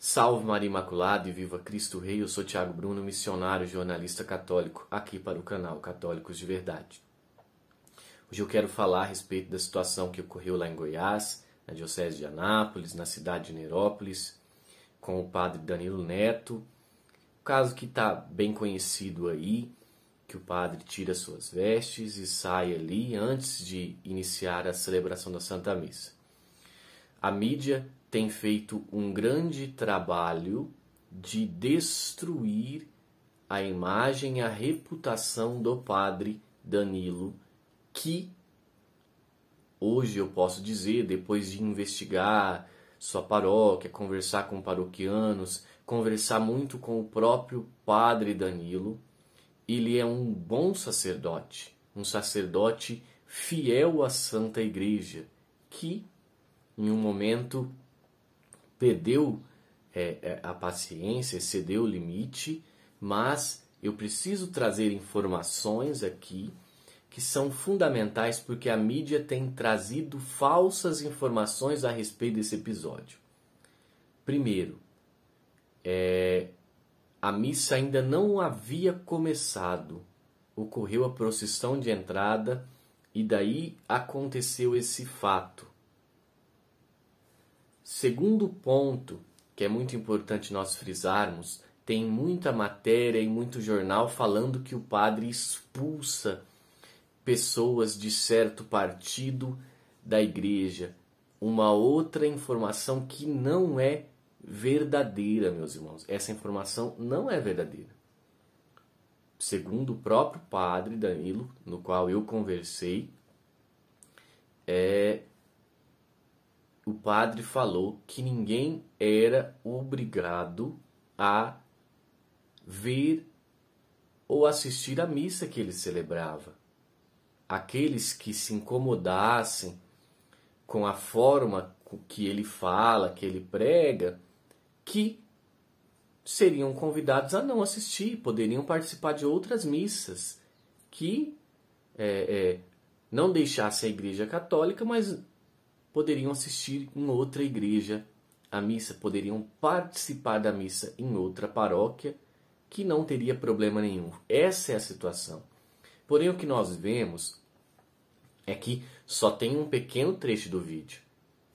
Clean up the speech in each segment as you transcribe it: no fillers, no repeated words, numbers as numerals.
Salve Maria Imaculada e viva Cristo Rei, eu sou Thiago Bruno, missionário jornalista católico, aqui para o canal Católicos de Verdade. Hoje eu quero falar a respeito da situação que ocorreu lá em Goiás, na Diocese de Anápolis, na cidade de Nerópolis, com o padre Danilo Neto. O caso que está bem conhecido aí, que o padre tira suas vestes e sai ali antes de iniciar a celebração da Santa Missa. A mídia tem feito um grande trabalho de destruir a imagem e a reputação do padre Danilo, que hoje eu posso dizer, depois de investigar sua paróquia, conversar com paroquianos, conversar muito com o próprio padre Danilo, ele é um bom sacerdote, um sacerdote fiel à Santa Igreja, que em um momento perdeu a paciência, excedeu o limite, mas eu preciso trazer informações aqui que são fundamentais porque a mídia tem trazido falsas informações a respeito desse episódio. Primeiro, a missa ainda não havia começado, ocorreu a procissão de entrada e daí aconteceu esse fato. Segundo ponto, que é muito importante nós frisarmos, tem muita matéria e muito jornal falando que o padre expulsa pessoas de certo partido da igreja. Uma outra informação que não é verdadeira, meus irmãos. Essa informação não é verdadeira. Segundo o próprio padre Danilo, no qual eu conversei, o padre falou que ninguém era obrigado a ver ou assistir à missa que ele celebrava. Aqueles que se incomodassem com a forma que ele fala, que ele prega, que seriam convidados a não assistir, poderiam participar de outras missas, que não deixassem a Igreja Católica, mas poderiam assistir em outra igreja a missa, poderiam participar da missa em outra paróquia, que não teria problema nenhum. Essa é a situação. Porém, o que nós vemos é que só tem um pequeno trecho do vídeo,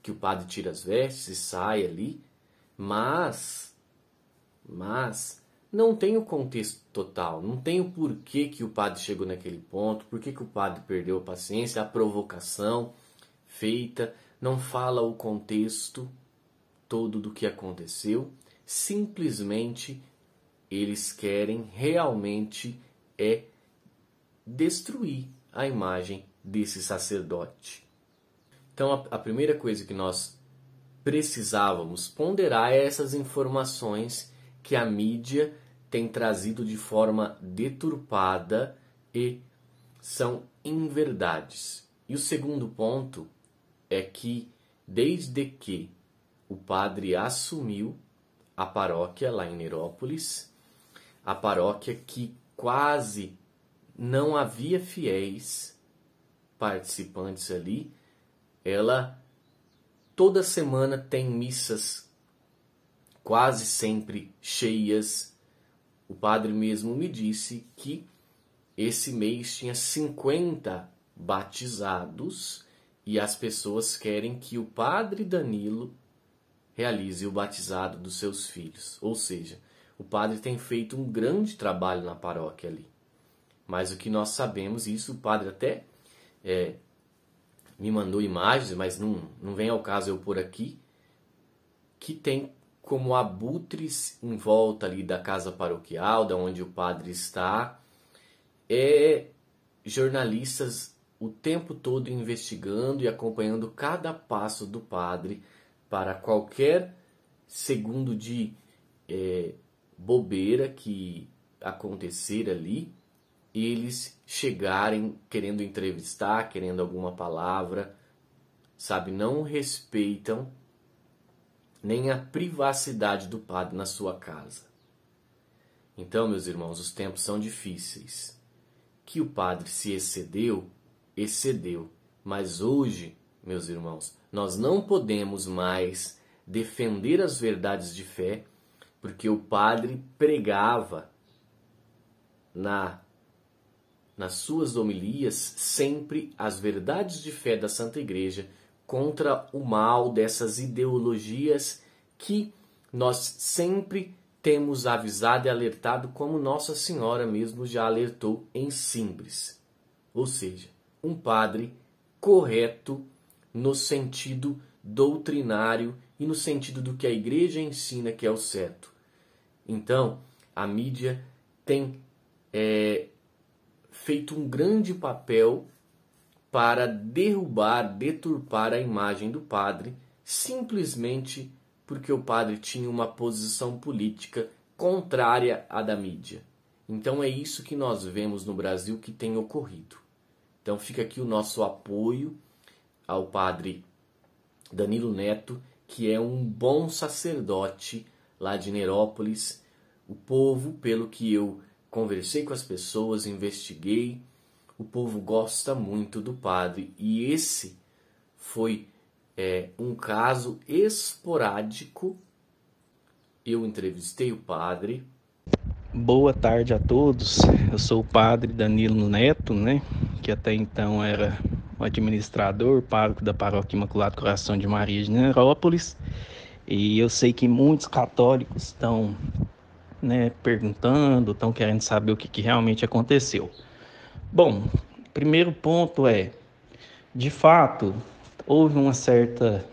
que o padre tira as vestes e sai ali, mas não tem o contexto total, não tem o porquê que o padre chegou naquele ponto, porquê que o padre perdeu a paciência, a provocação feita, não fala o contexto todo do que aconteceu, simplesmente eles querem realmente destruir a imagem desse sacerdote. Então a primeira coisa que nós precisávamos ponderar é essas informações que a mídia tem trazido de forma deturpada e são inverdades. E o segundo ponto é que, desde que o padre assumiu a paróquia lá em Nerópolis, a paróquia que quase não havia fiéis participantes ali, ela toda semana tem missas quase sempre cheias. O padre mesmo me disse que esse mês tinha 50 batizados e as pessoas querem que o padre Danilo realize o batizado dos seus filhos. Ou seja, o padre tem feito um grande trabalho na paróquia ali. Mas o que nós sabemos, isso o padre até me mandou imagens, mas não vem ao caso eu pôr aqui, que tem como abutres em volta ali da casa paroquial, da onde o padre está, jornalistas o tempo todo investigando e acompanhando cada passo do padre para qualquer segundo de bobeira que acontecer ali, eles chegarem querendo entrevistar, querendo alguma palavra, sabe? Não respeitam nem a privacidade do padre na sua casa. Então, meus irmãos, os tempos são difíceis. Que o padre se excedeu, mas hoje, meus irmãos, nós não podemos mais defender as verdades de fé, porque o padre pregava nas suas homilias sempre as verdades de fé da Santa Igreja contra o mal dessas ideologias que nós sempre temos avisado e alertado, como Nossa Senhora mesmo já alertou em Simples. Ou seja, um padre correto no sentido doutrinário e no sentido do que a Igreja ensina que é o certo. Então, a mídia tem feito um grande papel para derrubar, deturpar a imagem do padre, simplesmente porque o padre tinha uma posição política contrária à da mídia. Então é isso que nós vemos no Brasil que tem ocorrido. Então fica aqui o nosso apoio ao padre Danilo Neto, que é um bom sacerdote lá de Nerópolis. O povo, pelo que eu conversei com as pessoas, investiguei, o povo gosta muito do padre. E esse foi um caso esporádico. Eu entrevistei o padre. Boa tarde a todos. Eu sou o padre Danilo Neto, que até então era o administrador, pároco da Paróquia Imaculado Coração de Maria de Nerópolis. E eu sei que muitos católicos estão perguntando, estão querendo saber o que realmente aconteceu. Bom, primeiro ponto de fato, houve uma certa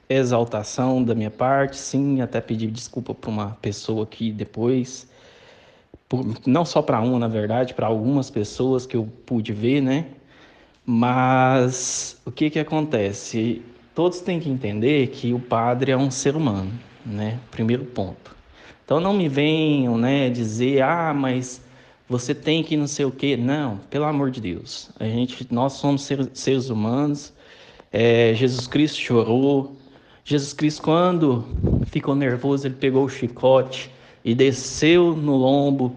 exaltação da minha parte, sim, até pedi desculpa para uma pessoa aqui depois, não só para uma, na verdade, para algumas pessoas que eu pude ver, Mas o que acontece? Todos têm que entender que o padre é um ser humano, Primeiro ponto. Então não me venham, dizer, mas você tem que não sei o quê. Não, pelo amor de Deus. Nós somos seres humanos. Jesus Cristo chorou. Jesus Cristo, quando ficou nervoso, ele pegou o chicote e desceu no lombo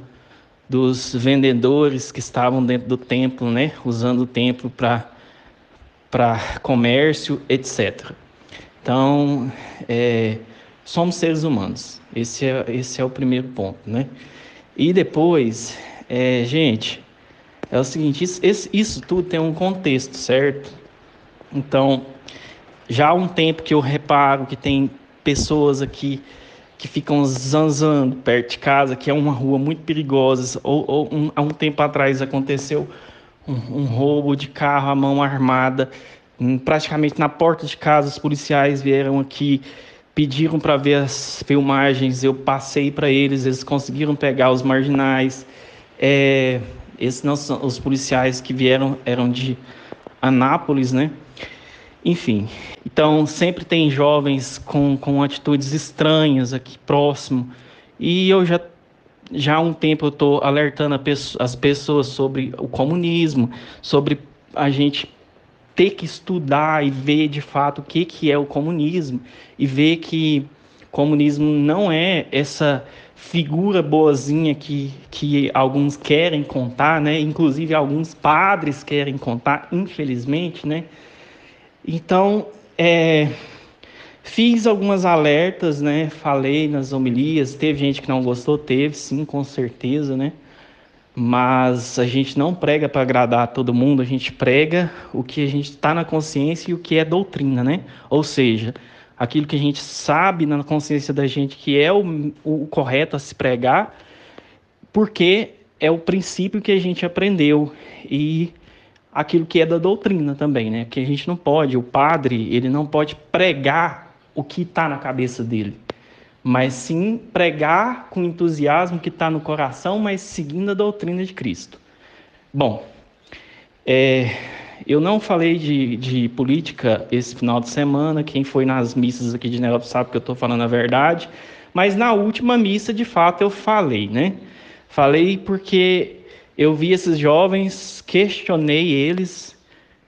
dos vendedores que estavam dentro do templo, usando o templo para comércio, etc. Então, somos seres humanos. Esse é o primeiro ponto, E depois, gente, é o seguinte, isso tudo tem um contexto, certo? Então, já há um tempo que eu reparo que tem pessoas aqui que ficam zanzando perto de casa, que é uma rua muito perigosa. Há um tempo atrás aconteceu um roubo de carro à mão armada, praticamente na porta de casa. Os policiais vieram aqui, pediram para ver as filmagens, eu passei para eles conseguiram pegar os marginais. Esses não são os policiais que vieram, eram de Anápolis, Enfim, então sempre tem jovens com atitudes estranhas aqui próximo, e eu já há um tempo eu estou alertando as pessoas sobre o comunismo, sobre a gente ter que estudar e ver de fato o que é o comunismo, e ver que o comunismo não é essa figura boazinha que alguns querem contar, Inclusive alguns padres querem contar, infelizmente, Então, fiz algumas alertas, Falei nas homilias, teve gente que não gostou, teve sim, com certeza, Mas a gente não prega para agradar todo mundo, a gente prega o que a gente está na consciência e o que é doutrina, Ou seja, aquilo que a gente sabe na consciência da gente que é o correto a se pregar, porque é o princípio que a gente aprendeu e aquilo que é da doutrina também, Porque a gente não pode, o padre, ele não pode pregar o que está na cabeça dele, mas sim pregar com entusiasmo que está no coração, mas seguindo a doutrina de Cristo. Bom, eu não falei de política esse final de semana, quem foi nas missas aqui de Nerópolis sabe que eu estou falando a verdade, mas na última missa, de fato, eu falei, Falei porque eu vi esses jovens, questionei eles,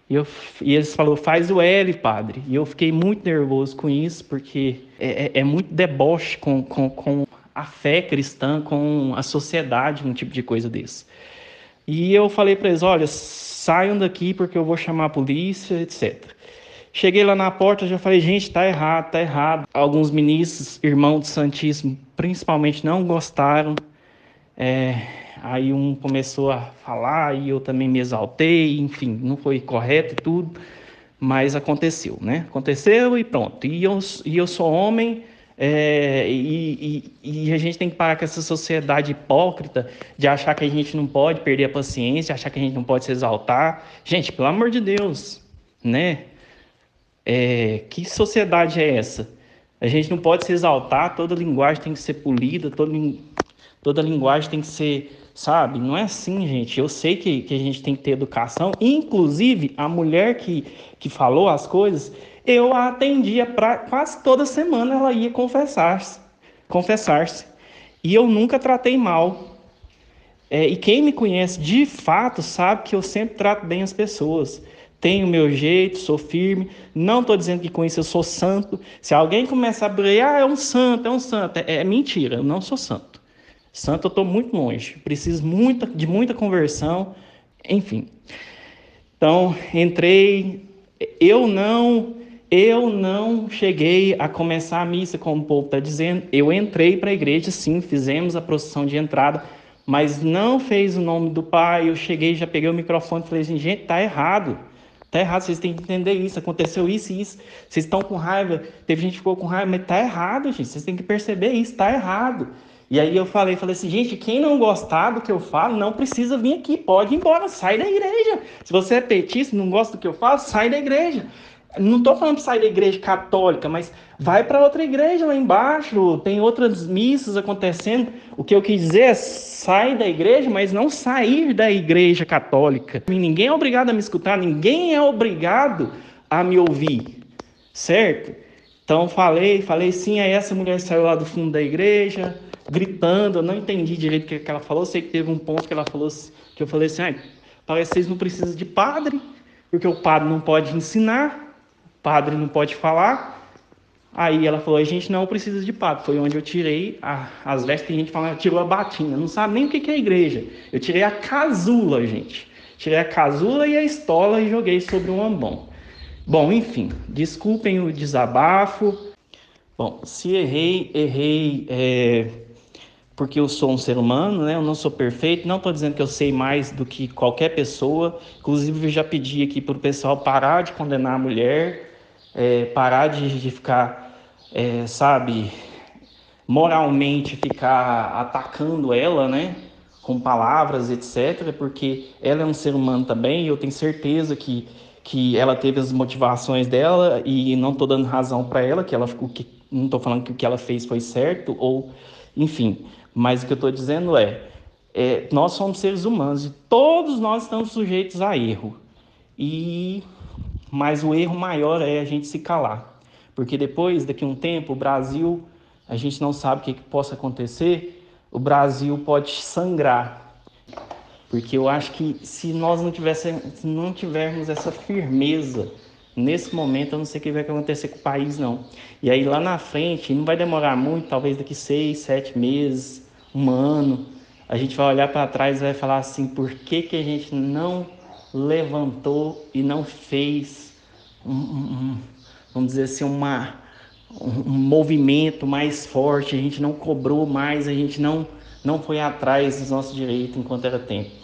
e eles falaram, faz o L, padre. E eu fiquei muito nervoso com isso, porque é muito deboche com a fé cristã, com a sociedade, um tipo de coisa desse. E eu falei para eles, olha, saiam daqui porque eu vou chamar a polícia, etc. Cheguei lá na porta, já falei, gente, tá errado, tá errado. Alguns ministros, irmãos do Santíssimo, principalmente não gostaram. Aí um começou a falar e eu também me exaltei, enfim, não foi correto e tudo, mas aconteceu, né? Aconteceu e pronto. E eu sou homem, e a gente tem que parar com essa sociedade hipócrita de achar que a gente não pode perder a paciência, achar que a gente não pode se exaltar. Gente, pelo amor de Deus, né? Que sociedade é essa? A gente não pode se exaltar, toda linguagem tem que ser polida, toda linguagem tem que ser, sabe? Não é assim, gente. Eu sei que a gente tem que ter educação. Inclusive, a mulher que falou as coisas, eu a atendia quase toda semana, ela ia confessar-se. E eu nunca tratei mal. E quem me conhece de fato sabe que eu sempre trato bem as pessoas. Tenho o meu jeito, sou firme. Não estou dizendo que com isso eu sou santo. Se alguém começar a brigar, é um santo, é um santo. É mentira, eu não sou santo. Santo eu estou muito longe. Preciso de muita conversão. Enfim. Então, entrei. Eu não cheguei a começar a missa, como o povo está dizendo. Eu entrei para a igreja, sim, fizemos a procissão de entrada, mas não fez o nome do Pai. Eu cheguei, já peguei o microfone e falei assim, gente, tá errado. Tá errado, vocês têm que entender isso, aconteceu isso e isso. Vocês estão com raiva, teve gente que ficou com raiva, mas tá errado, gente. Vocês têm que perceber isso, tá errado. E aí eu falei assim, gente, quem não gostar do que eu falo, não precisa vir aqui, pode ir embora, sai da igreja. Se você é petista e não gosta do que eu falo, sai da igreja. Não estou falando para sair da igreja católica, mas vai para outra igreja lá embaixo, tem outras missas acontecendo. O que eu quis dizer é sai da igreja, mas não sair da igreja católica. Ninguém é obrigado a me escutar, ninguém é obrigado a me ouvir, certo? Então falei sim, aí essa mulher saiu lá do fundo da igreja, gritando, eu não entendi direito o que ela falou, sei que teve um ponto que ela falou, que eu falei assim, parece que vocês não precisam de padre, porque o padre não pode ensinar, o padre não pode falar. Aí ela falou, a gente não precisa de padre. Foi onde eu tirei as vestes, tem gente falando, tirou a batina, não sabe nem o que é igreja. Eu tirei a casula, gente. Tirei a casula e a estola e joguei sobre um ambão. Bom, enfim, desculpem o desabafo. Bom, se errei porque eu sou um ser humano, né? Eu não sou perfeito, não estou dizendo que eu sei mais do que qualquer pessoa. Inclusive, eu já pedi aqui para o pessoal parar de condenar a mulher, parar de ficar, sabe, moralmente ficar atacando ela, né? Com palavras, etc., porque ela é um ser humano também, e eu tenho certeza que ela teve as motivações dela, e não estou dando razão para ela, não estou falando que o que ela fez foi certo, ou enfim, mas o que eu estou dizendo nós somos seres humanos, e todos nós estamos sujeitos a erro, mas o erro maior é a gente se calar, porque depois, daqui a um tempo, o Brasil, a gente não sabe o que possa acontecer, o Brasil pode sangrar. Porque eu acho que se nós não tivermos essa firmeza, nesse momento, eu não sei o que vai acontecer com o país, não. E aí lá na frente, não vai demorar muito, talvez daqui 6, 7 meses, um ano, a gente vai olhar para trás e vai falar assim, por que a gente não levantou e não fez, vamos dizer assim, um movimento mais forte, a gente não cobrou mais, a gente não foi atrás dos nossos direitos enquanto era tempo.